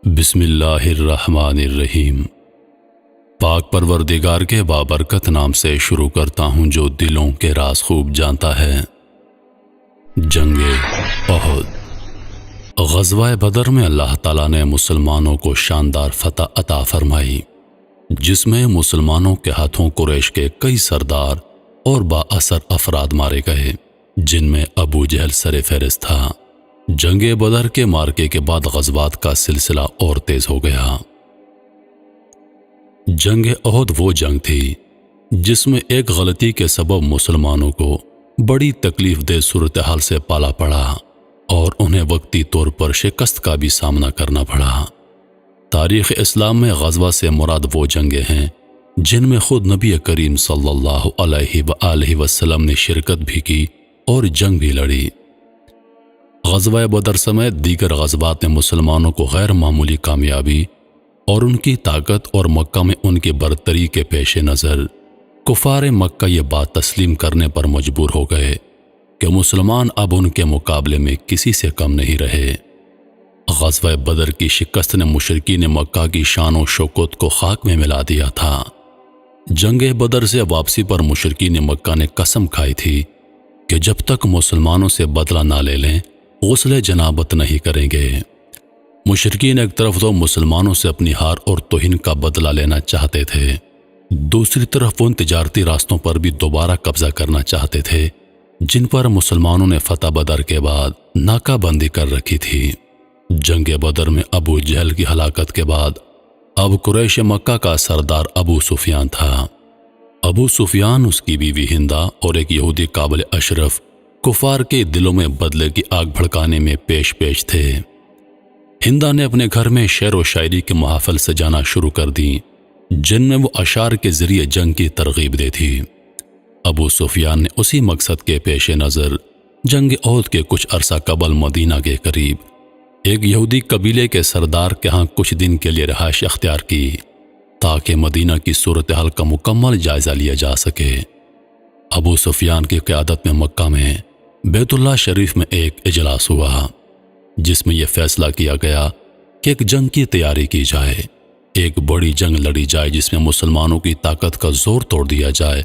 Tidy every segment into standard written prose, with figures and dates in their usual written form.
بسم اللہ الرحمن الرحیم۔ پاک پروردگار کے بابرکت نام سے شروع کرتا ہوں جو دلوں کے راز خوب جانتا ہے۔ جنگ احد۔ غزوہ بدر میں اللہ تعالیٰ نے مسلمانوں کو شاندار فتح عطا فرمائی، جس میں مسلمانوں کے ہاتھوں قریش کے کئی سردار اور با اثر افراد مارے گئے، جن میں ابو جہل سر فہرست تھا۔ جنگ بدر کے مارکے کے بعد غزوات کا سلسلہ اور تیز ہو گیا۔ جنگ احد وہ جنگ تھی جس میں ایک غلطی کے سبب مسلمانوں کو بڑی تکلیف دہ صورتحال سے پالا پڑا اور انہیں وقتی طور پر شکست کا بھی سامنا کرنا پڑا۔ تاریخ اسلام میں غزوہ سے مراد وہ جنگیں ہیں جن میں خود نبی کریم صلی اللہ علیہ وآلہ وسلم نے شرکت بھی کی اور جنگ بھی لڑی۔ غزوہ بدر سمیت دیگر غزوات میں مسلمانوں کو غیر معمولی کامیابی اور ان کی طاقت اور مکہ میں ان کی برتری کے پیش نظر کفار مکہ یہ بات تسلیم کرنے پر مجبور ہو گئے کہ مسلمان اب ان کے مقابلے میں کسی سے کم نہیں رہے۔ غزوہ بدر کی شکست نے مشرکین مکہ کی شان و شوکت کو خاک میں ملا دیا تھا۔ جنگ بدر سے واپسی پر مشرکین مکہ نے قسم کھائی تھی کہ جب تک مسلمانوں سے بدلہ نہ لے لیں غسل جنابت نہیں کریں گے۔ مشرکین ایک طرف تو مسلمانوں سے اپنی ہار اور توہین کا بدلہ لینا چاہتے تھے، دوسری طرف ان تجارتی راستوں پر بھی دوبارہ قبضہ کرنا چاہتے تھے جن پر مسلمانوں نے فتح بدر کے بعد ناکہ بندی کر رکھی تھی۔ جنگ بدر میں ابو جہل کی ہلاکت کے بعد اب قریش مکہ کا سردار ابو سفیان تھا۔ ابو سفیان، اس کی بیوی ہندا اور ایک یہودی قابل اشرف کفار کے دلوں میں بدلے کی آگ بھڑکانے میں پیش تھے۔ ہندا نے اپنے گھر میں شعر و شاعری کے محافل سجانا شروع کر دی جن میں وہ اشعار کے ذریعے جنگ کی ترغیب دی تھی۔ ابو سفیان نے اسی مقصد کے پیش نظر جنگ احد کے کچھ عرصہ قبل مدینہ کے قریب ایک یہودی قبیلے کے سردار کے ہاں کچھ دن کے لیے رہائش اختیار کی تاکہ مدینہ کی صورتحال کا مکمل جائزہ لیا جا سکے۔ ابو سفیان کی قیادت میں مکہ میں بیت اللہ شریف میں ایک اجلاس ہوا جس میں یہ فیصلہ کیا گیا کہ ایک جنگ کی تیاری کی جائے، ایک بڑی جنگ لڑی جائے جس میں مسلمانوں کی طاقت کا زور توڑ دیا جائے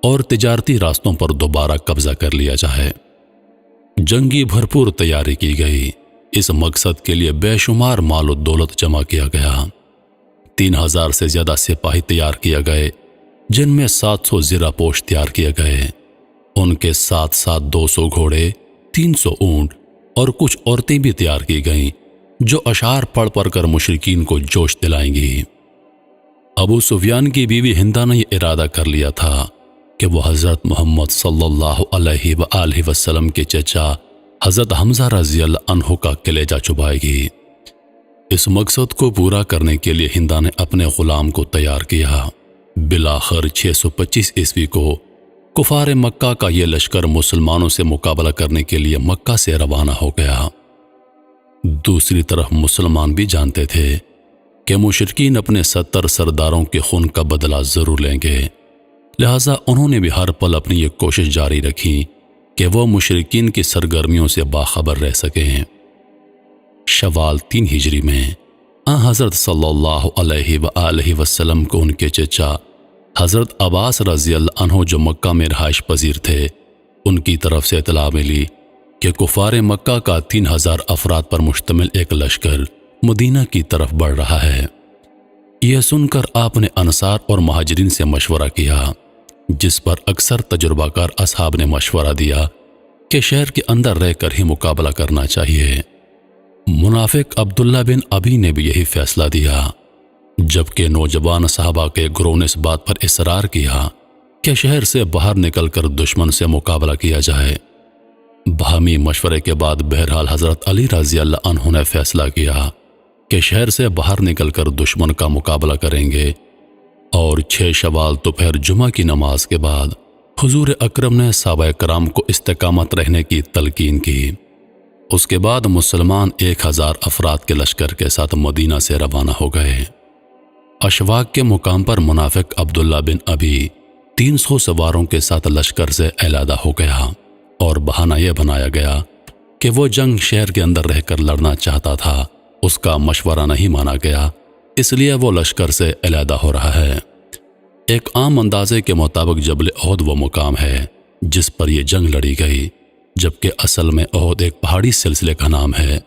اور تجارتی راستوں پر دوبارہ قبضہ کر لیا جائے۔ جنگی بھرپور تیاری کی گئی، اس مقصد کے لیے بے شمار مال و دولت جمع کیا گیا۔ 3000 سے زیادہ سپاہی تیار کیے گئے جن میں 700 زرہ پوش تیار کیے گئے، ان کے ساتھ ساتھ 200 گھوڑے، 300 اونٹ اور کچھ عورتیں بھی تیار کی گئیں جو اشعار پڑھ کر مشرکین کو جوش دلائیں گی۔ ابو سفیان کی بیوی ہندا نے یہ ارادہ کر لیا تھا کہ وہ حضرت محمد صلی اللہ علیہ وآلہ وسلم کے چچا حضرت حمزہ رضی اللہ عنہ کا کلیجہ چبائے گی۔ اس مقصد کو پورا کرنے کے لیے ہندا نے اپنے غلام کو تیار کیا۔ بالآخر 625 عیسوی کو کفار مکہ کا یہ لشکر مسلمانوں سے مقابلہ کرنے کے لیے مکہ سے روانہ ہو گیا۔ دوسری طرف مسلمان بھی جانتے تھے کہ مشرکین اپنے 70 سرداروں کے خون کا بدلہ ضرور لیں گے، لہٰذا انہوں نے بھی ہر پل اپنی یہ کوشش جاری رکھی کہ وہ مشرکین کی سرگرمیوں سے باخبر رہ سکیں۔ شوال 3 ہجری میں حضرت صلی اللہ علیہ وآلہ وسلم کو ان کے چچا حضرت عباس رضی اللہ عنہ جو مکہ میں رہائش پذیر تھے، ان کی طرف سے اطلاع ملی کہ کفار مکہ کا 3000 افراد پر مشتمل ایک لشکر مدینہ کی طرف بڑھ رہا ہے۔ یہ سن کر آپ نے انصار اور مہاجرین سے مشورہ کیا، جس پر اکثر تجربہ کار اصحاب نے مشورہ دیا کہ شہر کے اندر رہ کر ہی مقابلہ کرنا چاہیے۔ منافق عبداللہ بن ابی نے بھی یہی فیصلہ دیا، جبکہ نوجوان صحابہ کے گروہ نے اس بات پر اصرار کیا کہ شہر سے باہر نکل کر دشمن سے مقابلہ کیا جائے۔ باہمی مشورے کے بعد بہرحال حضرت علی رضی اللہ عنہ نے فیصلہ کیا کہ شہر سے باہر نکل کر دشمن کا مقابلہ کریں گے، اور 6 شوال دوپہر جمعہ کی نماز کے بعد حضور اکرم نے صحابہ کرام کو استقامت رہنے کی تلقین کی۔ اس کے بعد مسلمان 1000 افراد کے لشکر کے ساتھ مدینہ سے روانہ ہو گئے۔ اشواق کے مقام پر منافق عبداللہ بن ابی 300 سواروں کے ساتھ لشکر سے علیحدہ ہو گیا اور بہانہ یہ بنایا گیا کہ وہ جنگ شہر کے اندر رہ کر لڑنا چاہتا تھا اس کا مشورہ نہیں مانا گیا، اس لیے وہ لشکر سے علیحدہ ہو رہا ہے۔ ایک عام اندازے کے مطابق جبل احد وہ مقام ہے جس پر یہ جنگ لڑی گئی، جبکہ اصل میں احد ایک پہاڑی سلسلے کا نام ہے۔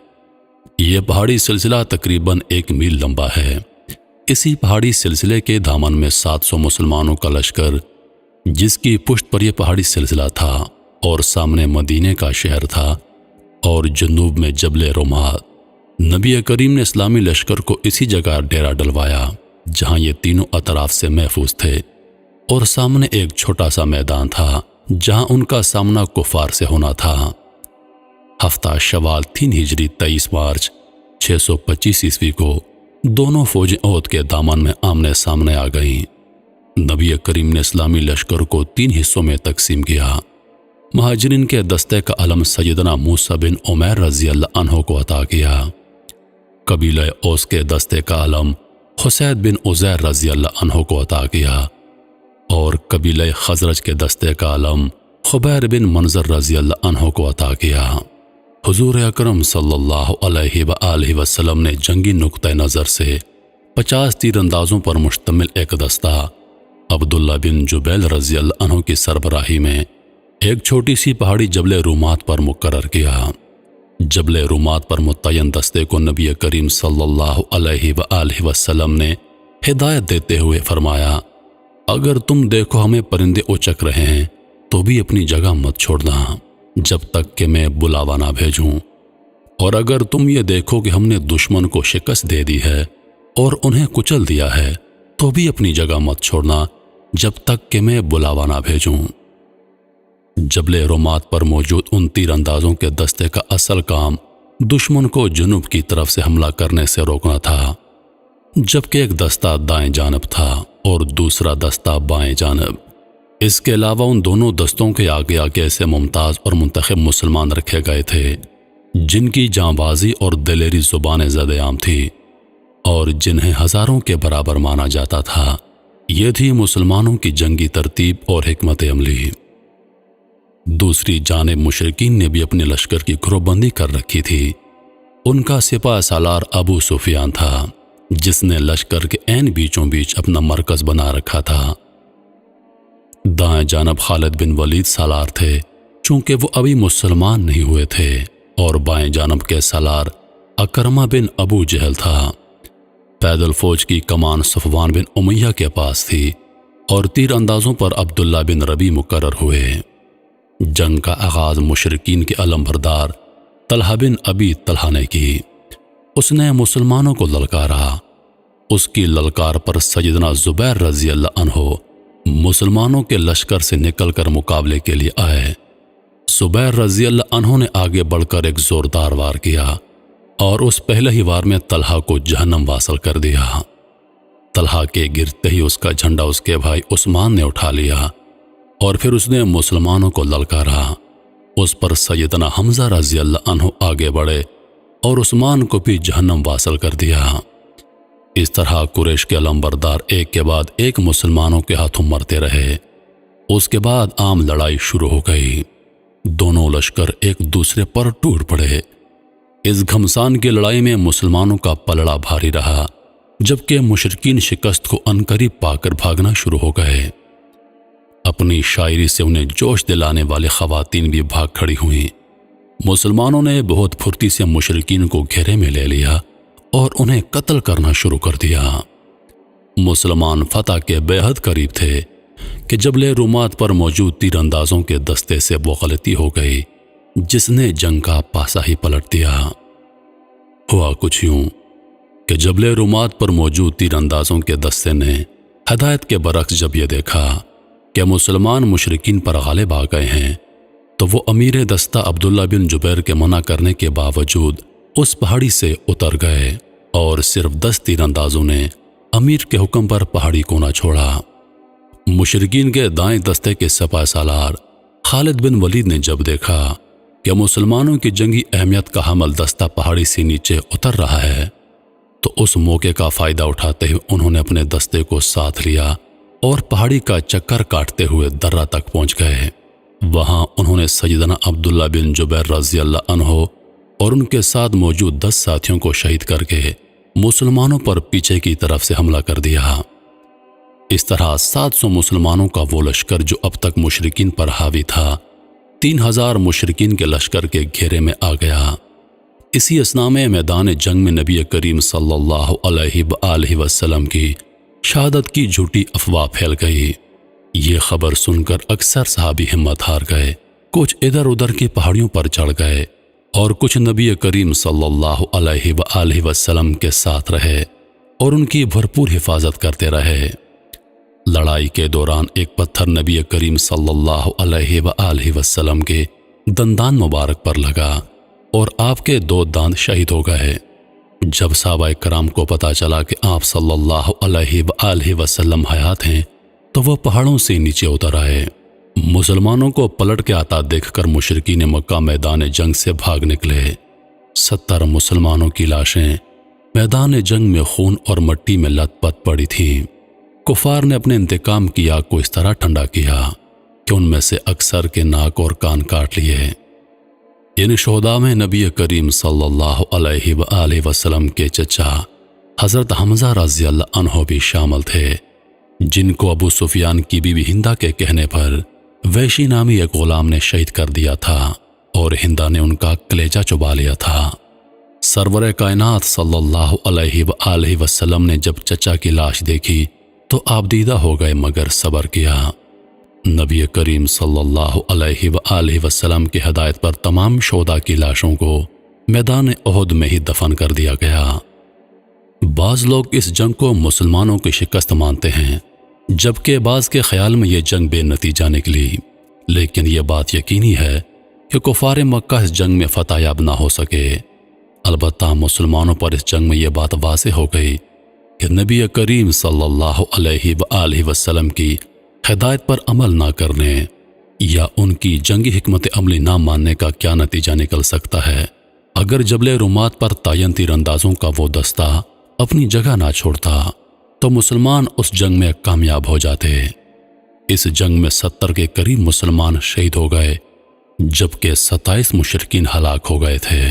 یہ پہاڑی سلسلہ تقریباً 1 میل لمبا ہے۔ اسی پہاڑی سلسلے کے دامن میں 700 مسلمانوں کا لشکر، جس کی پشت پر یہ پہاڑی سلسلہ تھا اور سامنے مدینے کا شہر تھا، اور جنوب میں جبل رمات۔ نبی کریم نے اسلامی لشکر کو اسی جگہ ڈیرا ڈلوایا جہاں یہ تینوں اطراف سے محفوظ تھے، اور سامنے ایک چھوٹا سا میدان تھا جہاں ان کا سامنا کفار سے ہونا تھا۔ ہفتہ شوال 3 ہجری 23 مارچ 625 عیسوی کو دونوں فوجیں احد کے دامن میں آمنے سامنے آ گئیں۔ نبی کریم نے اسلامی لشکر کو 3 حصوں میں تقسیم کیا۔ مہاجرین کے دستے کا علم سیدنا موسیٰ بن عمیر رضی اللہ عنہ کو عطا کیا۔ قبیلہ اوس کے دستے کا علم حسید بن عزیر رضی اللہ عنہ کو عطا کیا، اور قبیلہ خزرج کے دستے کا علم خبیر بن منظر رضی اللہ عنہ کو عطا کیا۔ حضور اکرم صلی اللہ علیہ وآلہ وسلم نے جنگی نقطہ نظر سے 50 تیر اندازوں پر مشتمل ایک دستہ عبداللہ بن جبیل رضی اللہ عنہ کی سربراہی میں ایک چھوٹی سی پہاڑی جبل رومات پر مقرر کیا۔ جبل رومات پر متعین دستے کو نبی کریم صلی اللہ علیہ وآلہ وسلم نے ہدایت دیتے ہوئے فرمایا، اگر تم دیکھو ہمیں پرندے اچک رہے ہیں تو بھی اپنی جگہ مت چھوڑنا جب تک کہ میں بلاوا نہ بھیجوں، اور اگر تم یہ دیکھو کہ ہم نے دشمن کو شکست دے دی ہے اور انہیں کچل دیا ہے تو بھی اپنی جگہ مت چھوڑنا جب تک کہ میں بلاوا نہ بھیجوں۔ جبل رومات پر موجود ان تیر اندازوں کے دستے کا اصل کام دشمن کو جنوب کی طرف سے حملہ کرنے سے روکنا تھا، جبکہ ایک دستہ دائیں جانب تھا اور دوسرا دستہ بائیں جانب۔ اس کے علاوہ ان دونوں دستوں کے آگے آگے ایسے ممتاز اور منتخب مسلمان رکھے گئے تھے جن کی جانبازی اور دلیری زبان زد عام تھی اور جنہیں ہزاروں کے برابر مانا جاتا تھا۔ یہ تھی مسلمانوں کی جنگی ترتیب اور حکمت عملی۔ دوسری جانب مشرکین نے بھی اپنے لشکر کی گروہ بندی کر رکھی تھی۔ ان کا سپہ سالار ابو سفیان تھا جس نے لشکر کے عین بیچوں بیچ اپنا مرکز بنا رکھا تھا۔ دائیں جانب خالد بن ولید سالار تھے چونکہ وہ ابھی مسلمان نہیں ہوئے تھے، اور بائیں جانب کے سالار اکرمہ بن ابو جہل تھا۔ پیدل فوج کی کمان صفوان بن امیہ کے پاس تھی اور تیر اندازوں پر عبداللہ بن ربی مقرر ہوئے۔ جنگ کا آغاز مشرکین کے علم بردار طلحہ بن ابی طلحہ نے کی۔ اس نے مسلمانوں کو للکارا۔ اس کی للکار پر سیدنا زبیر رضی اللہ عنہ مسلمانوں کے لشکر سے نکل کر مقابلے کے لیے آئے۔ زبیر رضی اللہ عنہ نے آگے بڑھ کر ایک زوردار وار کیا اور اس پہلے ہی وار میں طلحہ کو جہنم واصل کر دیا۔ طلحہ کے گرتے ہی اس کا جھنڈا اس کے بھائی عثمان نے اٹھا لیا اور پھر اس نے مسلمانوں کو للکارا۔ اس پر سیدنا حمزہ رضی اللہ عنہ آگے بڑھے اور عثمان کو بھی جہنم واصل کر دیا۔ اس طرح قریش کے علمبردار ایک کے بعد ایک مسلمانوں کے ہاتھوں مرتے رہے۔ اس کے بعد عام لڑائی شروع ہو گئی۔ دونوں لشکر ایک دوسرے پر ٹوٹ پڑے۔ اس گھمسان کی لڑائی میں مسلمانوں کا پلڑا بھاری رہا، جبکہ مشرکین شکست کو عنقریب پا کر بھاگنا شروع ہو گئے۔ اپنی شاعری سے انہیں جوش دلانے والے خواتین بھی بھاگ کھڑی ہوئیں۔ مسلمانوں نے بہت پھرتی سے مشرکین کو گھیرے میں لے لیا اور انہیں قتل کرنا شروع کر دیا۔ مسلمان فتح کے بے حد قریب تھے کہ جبل رومات پر موجود تیر اندازوں کے دستے سے وہ غلطی ہو گئی جس نے جنگ کا پاسا ہی پلٹ دیا۔ ہوا کچھ یوں کہ جبل رومات پر موجود تیر اندازوں کے دستے نے ہدایت کے برعکس جب یہ دیکھا کہ مسلمان مشرکین پر غالب آ گئے ہیں تو وہ امیر دستہ عبداللہ بن جبیر کے منع کرنے کے باوجود اس پہاڑی سے اتر گئے اور صرف 10 تیر اندازوں نے امیر کے حکم پر پہاڑی کو نہ چھوڑا۔ مشرکین کے دائیں دستے کے سپہ سالار خالد بن ولید نے جب دیکھا کہ مسلمانوں کی جنگی اہمیت کا حامل دستہ پہاڑی سے نیچے اتر رہا ہے تو اس موقع کا فائدہ اٹھاتے ہوئے انہوں نے اپنے دستے کو ساتھ لیا اور پہاڑی کا چکر کاٹتے ہوئے درہ تک پہنچ گئے۔ وہاں انہوں نے سیدنا عبداللہ بن جبیر رضی اللہ عنہ اور ان کے ساتھ موجود 10 ساتھیوں کو شہید کر کے مسلمانوں پر پیچھے کی طرف سے حملہ کر دیا۔ اس طرح 700 مسلمانوں کا وہ لشکر جو اب تک مشرکین پر حاوی تھا 3000 مشرکین کے لشکر کے گھیرے میں آ گیا۔ اسی اثناء میں میدان جنگ میں نبی کریم صلی اللہ علیہ وآلہ وسلم کی شہادت کی جھوٹی افواہ پھیل گئی۔ یہ خبر سن کر اکثر صحابی ہمت ہار گئے، کچھ ادھر ادھر کی پہاڑیوں پر چڑھ گئے اور کچھ نبی کریم صلی اللہ علیہ وآلہ وسلم کے ساتھ رہے اور ان کی بھرپور حفاظت کرتے رہے۔ لڑائی کے دوران ایک پتھر نبی کریم صلی اللہ علیہ وآلہ وسلم کے دندان مبارک پر لگا اور آپ کے 2 دانت شہید ہو گئے۔ جب صحابہ کرام کو پتا چلا کہ آپ صلی اللہ علیہ وآلہ وسلم حیات ہیں تو وہ پہاڑوں سے نیچے اتر آئے۔ مسلمانوں کو پلٹ کے آتا دیکھ کر مشرکین مکہ میدان جنگ سے بھاگ نکلے۔ 70 مسلمانوں کی لاشیں میدان جنگ میں خون اور مٹی میں لت پت پڑی تھیں۔ کفار نے اپنے انتقام کی آگ کو اس طرح ٹھنڈا کیا کہ ان میں سے اکثر کے ناک اور کان کاٹ لیے۔ ان شہداء میں نبی کریم صلی اللہ علیہ وآلہ وسلم کے چچا حضرت حمزہ رضی اللہ عنہ بھی شامل تھے، جن کو ابو سفیان کی بیوی ہندا کے کہنے پر ویشی نامی ایک غلام نے شہید کر دیا تھا اور ہندا نے ان کا کلیجہ چبا لیا تھا۔ سرور کائنات صلی اللہ علیہ وآلہ وسلم نے جب چچا کی لاش دیکھی تو آپ دیدہ ہو گئے مگر صبر کیا۔ نبی کریم صلی اللہ علیہ وآلہ وسلم کی ہدایت پر تمام شہداء کی لاشوں کو میدان احد میں ہی دفن کر دیا گیا۔ بعض لوگ اس جنگ کو مسلمانوں کی شکست مانتے ہیں، جبکہ بعض کے خیال میں یہ جنگ بے نتیجہ نکلی، لیکن یہ بات یقینی ہے کہ کفار مکہ اس جنگ میں فتح یاب نہ ہو سکے۔ البتہ مسلمانوں پر اس جنگ میں یہ بات واضح ہو گئی کہ نبی کریم صلی اللہ علیہ وآلہ وسلم کی ہدایت پر عمل نہ کرنے یا ان کی جنگی حکمت عملی نہ ماننے کا کیا نتیجہ نکل سکتا ہے۔ اگر جبل رومات پر تعین تیر اندازوں کا وہ دستہ اپنی جگہ نہ چھوڑتا تو مسلمان اس جنگ میں کامیاب ہو جاتے۔ اس جنگ میں 70 کے قریب مسلمان شہید ہو گئے، جبکہ 27 مشرکین ہلاک ہو گئے تھے۔